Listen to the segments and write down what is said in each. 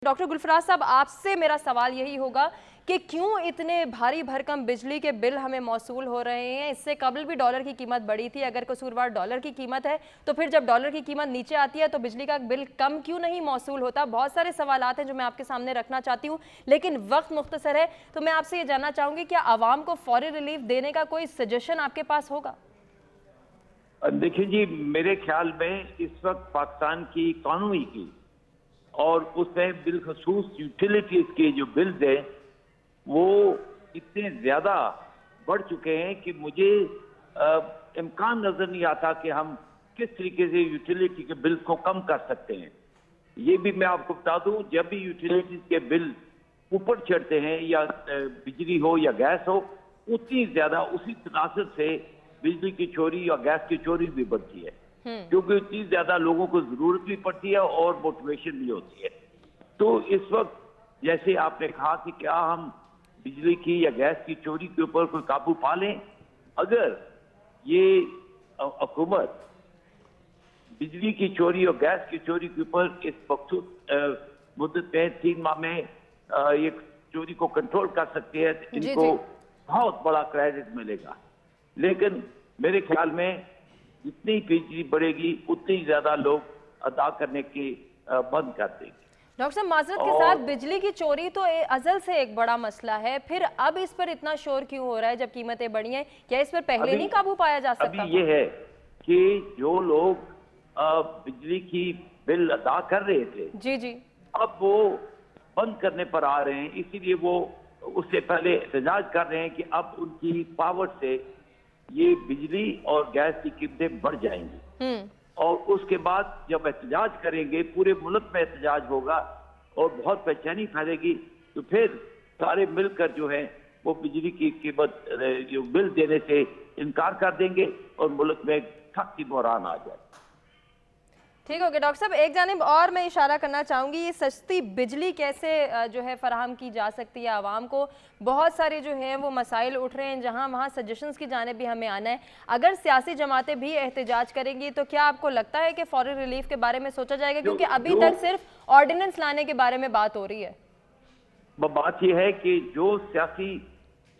Doctor Gulfaraz साहब, आपसे मेरा सवाल यही होगा कि क्यों इतने भारी भरकम बिजली के बिल हमें मौसूल हो रहे हैं। इससे कबल भी डॉलर की कीमत बढ़ी थी। अगर कसूरवार डॉलर की कीमत है तो फिर जब डॉलर की कीमत नीचे आती है तो बिजली का बिल कम क्यों नहीं मौसूल होता। बहुत सारे सवालात हैं जो मैं आपके सामने रखना चाहती हूँ, लेकिन वक्त मुख्तसर है, तो मैं आपसे ये जानना चाहूंगी क्या आवाम को फौरी रिलीफ देने का कोई सजेशन आपके पास होगा? देखिए जी, मेरे ख्याल में इस वक्त पाकिस्तान की इकॉनमी की और उसमें बिलखसूस यूटिलिटीज के जो बिल्स हैं वो इतने ज्यादा बढ़ चुके हैं कि मुझे इम्कान नजर नहीं आता कि हम किस तरीके से यूटिलिटी के बिल को कम कर सकते हैं। ये भी मैं आपको बता दूं, जब भी यूटिलिटीज के बिल ऊपर चढ़ते हैं या बिजली हो या गैस हो, उतनी ज्यादा उसी तनासब से बिजली की चोरी या गैस की चोरी भी बढ़ती है, क्योंकि इतनी ज्यादा लोगों को जरूरत भी पड़ती है और मोटिवेशन भी होती है। तो इस वक्त जैसे आपने कहा कि क्या हम बिजली की या गैस की चोरी के ऊपर कोई काबू पा लें, अगर ये हुकूमत बिजली की चोरी और गैस की चोरी के ऊपर इस मुद्दत में 3 माह में ये चोरी को कंट्रोल कर सकती है तो इनको बहुत बड़ा क्रेडिट मिलेगा। लेकिन मेरे ख्याल में जितनी बिजली बढ़ेगी उतनी ज्यादा लोग अदा करने की बंद कर देंगे। डॉक्टर साहब, माजरत के साथ बिजली की चोरी तो अजल से एक बड़ा मसला है, फिर अब इस पर इतना शोर क्यों हो रहा है जब कीमतें बढ़ी हैं? क्या इस पर पहले नहीं काबू पाया जा सकता? अभी ये है कि जो लोग बिजली की बिल अदा कर रहे थे जी अब वो बंद करने पर आ रहे हैं, इसीलिए वो उससे पहले एहतजाज कर रहे हैं कि अब उनकी पावर से ये बिजली और गैस की कीमतें बढ़ जाएंगी और उसके बाद जब एहतजाज करेंगे, पूरे मुल्क में एहतजाज होगा और बहुत बेचैनी फैलेगी, तो फिर सारे मिलकर जो है वो बिजली की कीमत जो बिल देने से इनकार कर देंगे और मुल्क में सख्ती बहरान आ जाए। ठीक हो गया डॉक्टर साहब, एक जानिब और मैं इशारा करना चाहूँगी, ये सस्ती बिजली कैसे जो है फराहम की जा सकती है आवाम को। बहुत सारे जो हैं वो मसाइल उठ रहे हैं जहाँ वहाँ सजेशंस की जानिब भी हमें आना है। अगर सियासी जमातें भी एहतजाज करेंगी तो क्या आपको लगता है कि फौरी रिलीफ के बारे में सोचा जाएगा? क्योंकि अभी तक सिर्फ ऑर्डिनेंस लाने के बारे में बात हो रही है। बात यह है कि जो सियासी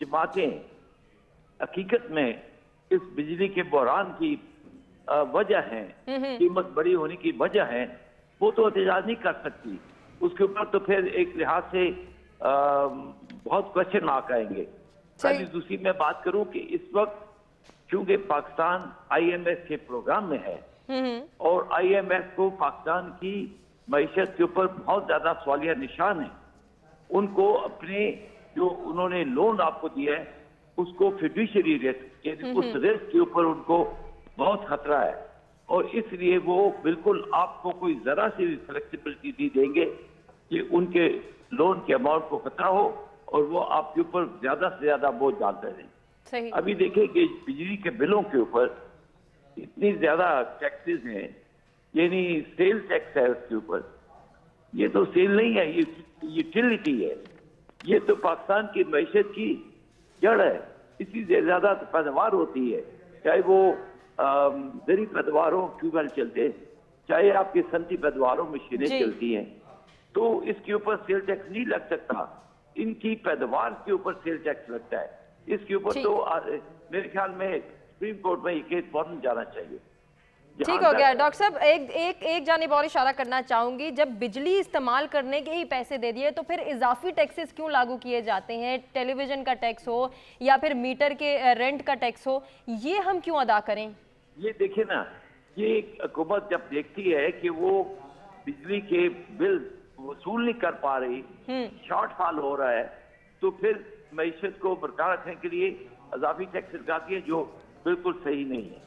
जमातें हकीकत में इस बिजली के बहरान की वजह है, कीमत बड़ी होने की वजह है, वो तो एहतजाज नहीं कर सकती। उसके ऊपर तो फिर एक लिहाज से बहुत क्वेश्चन मार्क आएंगे। पहली दूसरी मैं बात करूं कि इस वक्त चूंकि पाकिस्तान IMF के प्रोग्राम में है और IMF को पाकिस्तान की मईशत के ऊपर बहुत ज्यादा सवालिया निशान है, उनको अपने जो उन्होंने लोन आपको दिया है उसको फिड्यूशियरी रिस्क यानी उस रिस्क के ऊपर उनको बहुत खतरा है और इसलिए वो बिल्कुल आपको कोई जरा सी भी फ्लेक्सिबिलिटी नहीं देंगे कि उनके लोन के अमाउंट को खतरा हो और वो आपके ऊपर ज्यादा से ज्यादा बोझ डालते रहें। अभी देखिए कि बिजली के बिलों के ऊपर इतनी ज्यादा टैक्सेस हैं, यानी सेल टैक्स है उसके ऊपर। ये तो सेल नहीं है, ये यूटिलिटी है, ये तो पाकिस्तान की मईशत की जड़ है। इसी से ज्यादा पैदावार होती है, चाहे वो दरी पैदावार हो, ट्यूबवेल चलते, चाहे आपकी सनती पैदावार हो, मशीनें चलती हैं, तो इसके ऊपर सेल टैक्स नहीं लग सकता। इनकी पैदावार के ऊपर सेल टैक्स लगता है। इसके ऊपर तो मेरे ख्याल में सुप्रीम कोर्ट में ये केस फौरन जाना चाहिए। ठीक हो गया डॉक्टर साहब, एक जानिब और इशारा करना चाहूंगी, जब बिजली इस्तेमाल करने के ही पैसे दे दिए तो फिर इजाफी टैक्सेस क्यों लागू किए जाते हैं? टेलीविजन का टैक्स हो या फिर मीटर के रेंट का टैक्स हो, ये हम क्यों अदा करें? ये देखिए ना, ये हुकूमत जब देखती है कि वो बिजली के बिल वसूल नहीं कर पा रही, शॉर्टफॉल हो रहा है, तो फिर मईशत को बरकरार रखने के लिए इजाफी टैक्स लगाती है, जो बिल्कुल सही नहीं है।